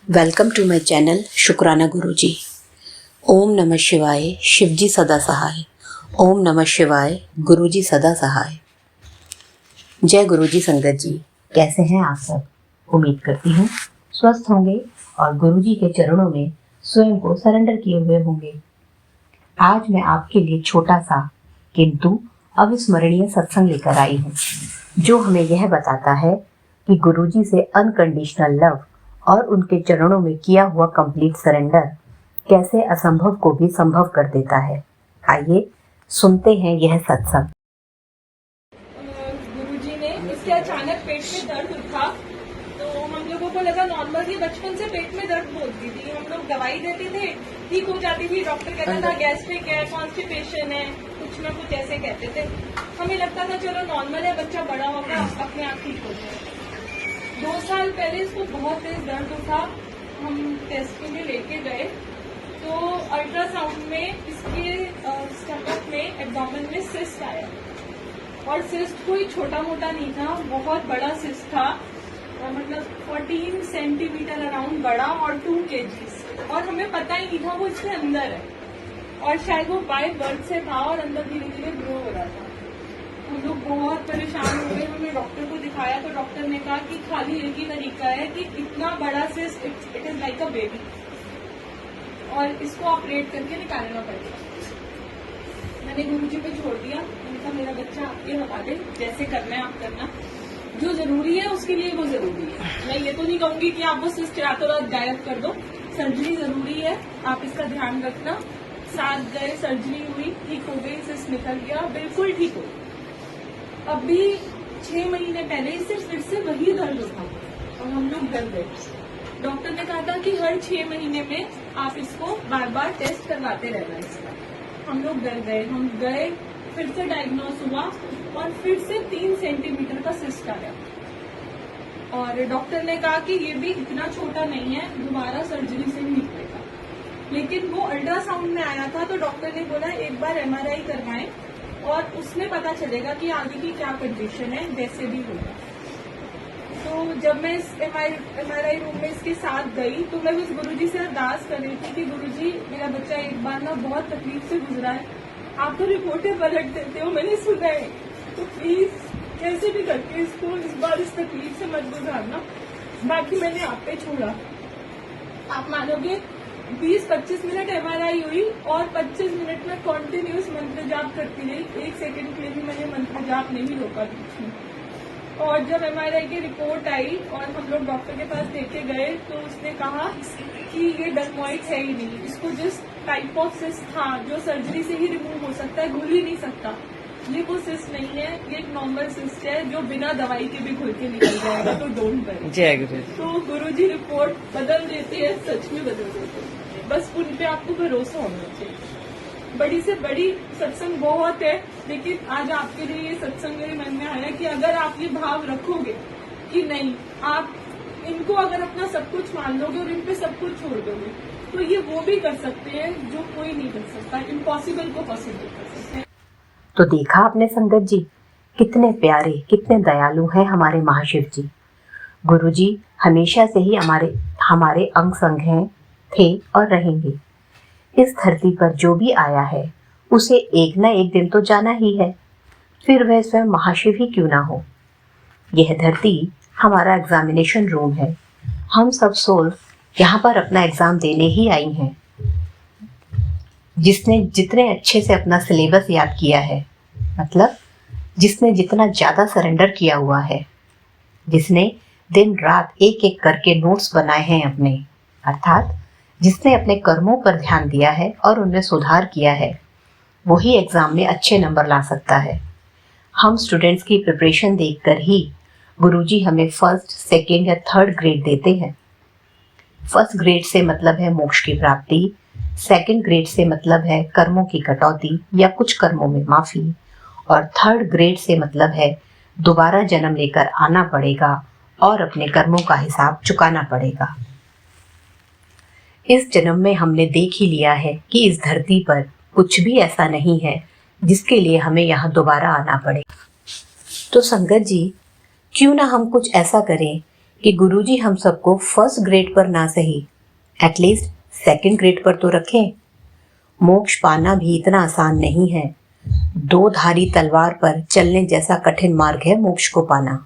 Welcome to my channel शुक्राना गुरुजी। ओम नमः शिवाय, शिवजी सदा सहाय। ओम नमः शिवाय, गुरुजी सदा सहाय। जय गुरुजी संगत जी, कैसे हैं आप सब? उम्मीद करती हूँ स्वस्थ होंगे और गुरुजी के चरणों में स्वयं को सरेंडर किए हुए होंगे। आज मैं आपके लिए छोटा सा किंतु अविस्मरणीय सत्संग लेकर आई हूँ, जो हमें यह बताता है कि गुरुजी से अनकंडीशनल लव और उनके चरणों में किया हुआ कंप्लीट सरेंडर कैसे असंभव को भी संभव कर देता है। आइए सुनते हैं यह सत्संग। गुरुजी ने इसके अचानक पेट में दर्द उठा तो हम लोगों को लगा नॉर्मल ही बचपन से पेट में दर्द होती थी। हम लोग दवाई देते थे, ठीक हो जाती थी। डॉक्टर कहता था गैस्ट्रिक है, कॉन्स्टिपेशन है, कुछ ना कुछ ऐसे कहते थे। हमें लगता था चलो नॉर्मल है, बच्चा बड़ा होगा अपने आप ठीक हो जाएगा। 2 साल पहले इसको बहुत तेज दर्द उठा, हम टेस्ट के लिए लेके गए तो अल्ट्रासाउंड में इसके स्टमक में एब्डोमेन में सिस्ट आया और सिस्ट कोई छोटा मोटा नहीं था, बहुत बड़ा सिस्ट था। मतलब 14 सेंटीमीटर अराउंड बड़ा और 2 kg, और हमें पता ही नहीं था वो इसके अंदर है और शायद वो बाय बर्थ से था और अंदर धीरे धीरे ग्रो हो रहा था। हम लोग बहुत परेशान हो गए। हमने डॉक्टर को दिखाया तो डॉक्टर ने कहा कि खाली एक ही तरीका है कि इतना बड़ा cyst it is like a baby और इसको ऑपरेट करके निकालना पड़ेगा। मैंने गुरुजी पे छोड़ दिया। मैंने कहा मेरा बच्चा आपके हवाले, जैसे करना है आप करना, जो जरूरी है उसके लिए वो जरूरी है। मैं ये तो नहीं कहूंगी कि आप वो सिस्ट रातों रात गायब कर दो। सर्जरी जरूरी है, आप इसका ध्यान रखना। साथ गए, सर्जरी हुई, ठीक हो गई, सिस्ट निकल गया, बिल्कुल ठीक हो गई। अभी 6 महीने पहले इससे फिर से वही दर्द उठा और हम लोग डर गए। डॉक्टर ने कहा था कि हर 6 महीने में आप इसको बार बार टेस्ट करवाते रहना इसका। हम लोग डर गए। हम गए, फिर से डायग्नोस हुआ और फिर से 3 सेंटीमीटर का सिस्ट आया और डॉक्टर ने कहा कि ये भी इतना छोटा नहीं है, दोबारा सर्जरी से ही निकलेगा। लेकिन वो अल्ट्रासाउंड में आया था तो डॉक्टर ने बोला एक बार MRI करवाएं और उसमें पता चलेगा कि आगे की क्या कंडीशन है, जैसे भी होगा। तो जब मैं इस MRI रूम में इसके साथ गई तो मैं उस गुरुजी से अरदास कर रही थी कि गुरुजी मेरा बच्चा एक बार ना बहुत तकलीफ से गुजरा है, आप तो रिपोर्टें पलट देते हो, मैंने सुना है, तो प्लीज कैसे भी करके इसको इस बार इस तकलीफ से मत गुजारना। बाकी मैंने आप पे छोड़ा। आप मानोगे 20-25 मिनट MRI हुई और 25 मिनट में कॉन्टिन्यूस मंत्र जाप करती रही। 1 सेकंड के लिए भी मैंने मंत्र जाप नहीं रोका बीच में। और जब MRI की रिपोर्ट आई और हम लोग डॉक्टर के पास लेके गए तो उसने कहा कि ये डर्मोइड है ही नहीं, इसको जिस टाइप ऑफ सिस्ट था जो सर्जरी से ही रिमूव हो सकता है, घुल ही नहीं सकता, ये वो सिस्ट नहीं है, ये एक नॉर्मल सिस्ट है जो बिना दवाई के भी घुल के निकल जाएगा, तो डोंट वरी। जय गुरु। तो गुरुजी रिपोर्ट बदल देते हैं, सच में बदल देते हैं, बस उन पे आपको भरोसा होना चाहिए। बड़ी से बड़ी सत्संग बहुत है, लेकिन आज आपके लिए ये सत्संग मेरे मन में आया कि अगर आप ये भाव रखोगे कि नहीं, आप इनको अगर अपना सब कुछ मान लोगे और इन पे सब कुछ छोड़ दोगे तो ये वो भी कर सकते हैं जो कोई नहीं कर सकता, इम्पॉसिबल को पॉसिबल कर सकते हैं। तो देखा आपने संगत जी, कितने प्यारे, कितने दयालु हैं हमारे महाशिव जी। गुरुजी हमेशा से ही हमारे अंग संग हैं, थे और रहेंगे। इस धरती पर जो भी आया है उसे एक न एक दिन तो जाना ही है, फिर वह स्वयं महाशिव ही क्यों ना हो। यह धरती हमारा एग्जामिनेशन रूम है। हम सब सोल यहाँ पर अपना एग्जाम देने ही आई हैं। जिसने जितने अच्छे से अपना सिलेबस याद किया है, मतलब जिसने जितना ज़्यादा सरेंडर किया हुआ है, जिसने दिन रात एक एक करके नोट्स बनाए हैं अपने, अर्थात जिसने अपने कर्मों पर ध्यान दिया है और उनमें सुधार किया है, वही एग्ज़ाम में अच्छे नंबर ला सकता है। हम स्टूडेंट्स की प्रिपरेशन देखकर ही गुरुजी हमें 1st, 2nd या 3rd ग्रेड देते हैं। 1st ग्रेड से मतलब है मोक्ष की प्राप्ति, 2nd ग्रेड से मतलब है कर्मों की कटौती या कुछ कर्मों में माफ़ी, और 3rd ग्रेड से मतलब है दोबारा जन्म लेकर आना पड़ेगा और अपने कर्मों का हिसाब चुकाना पड़ेगा। इस जन्म में हमने देख ही लिया है कि इस धरती पर कुछ भी ऐसा नहीं है जिसके लिए हमें यहाँ दोबारा आना पड़े। तो संगत जी, क्यों ना हम कुछ ऐसा करें कि गुरुजी हम सबको फर्स्ट ग्रेड पर ना सही एटलीस्ट सेकंड ग्रेड पर तो रखें। मोक्ष पाना भी इतना आसान नहीं है। दो धारी तलवार पर चलने जैसा कठिन मार्ग है मोक्ष को पाना।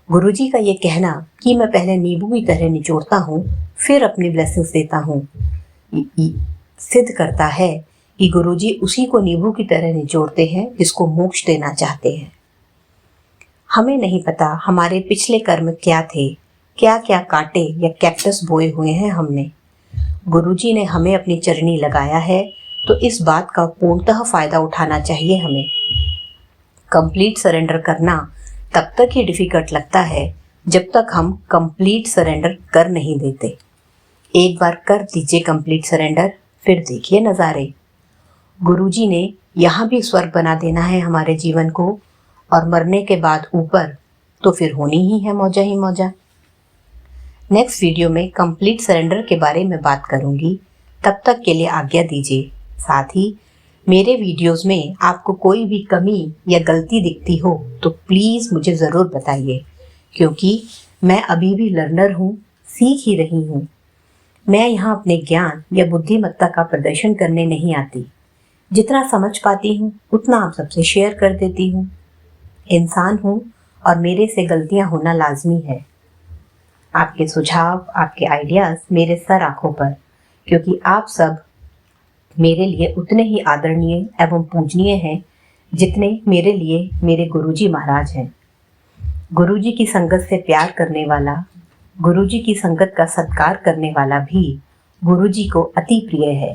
गुरुजी का ये कहना कि मैं पहले नींबू की तरह निचोड़ता हूँ फिर अपनी ब्लेसिंग्स देता हूँ सिद्ध करता है कि गुरुजी उसी को नींबू की तरह निचोड़ते हैं जिसको मोक्ष देना चाहते हैं। हमें नहीं पता हमारे पिछले कर्म क्या थे, क्या क्या कांटे या कैक्टस बोए हुए हैं हमने। गुरुजी ने हमें अपनी चरणी लगाया है तो इस बात का पूर्णतः फायदा उठाना चाहिए हमें। कंप्लीट सरेंडर करना तब तक ही डिफिकल्ट लगता है जब तक हम कंप्लीट सरेंडर कर नहीं देते। एक बार कर दीजिए कंप्लीट सरेंडर, फिर देखिए नज़ारे। गुरुजी ने यहाँ भी स्वर्ग बना देना है हमारे जीवन को, और मरने के बाद ऊपर तो फिर होनी ही है मौजा ही मौजा। नेक्स्ट वीडियो में कंप्लीट सरेंडर के बारे में बात करूँगी। तब तक के लिए आज्ञा दीजिए। साथ ही मेरे वीडियोस में आपको कोई भी कमी या गलती दिखती हो तो प्लीज़ मुझे ज़रूर बताइए, क्योंकि मैं अभी भी लर्नर हूँ, सीख ही रही हूँ। मैं यहाँ अपने ज्ञान या बुद्धिमत्ता का प्रदर्शन करने नहीं आती। जितना समझ पाती हूँ उतना आप सबसे शेयर कर देती हूँ। इंसान हूँ और मेरे से गलतियाँ होना लाजमी है। आपके सुझाव, आपके आइडियाज़ मेरे सर आँखों पर, क्योंकि आप सब मेरे लिए उतने ही आदरणीय एवं पूजनीय हैं जितने मेरे लिए मेरे गुरुजी महाराज हैं। गुरुजी की संगत से प्यार करने वाला, गुरुजी की संगत का सत्कार करने वाला भी गुरुजी को अति प्रिय है।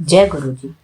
जय गुरुजी।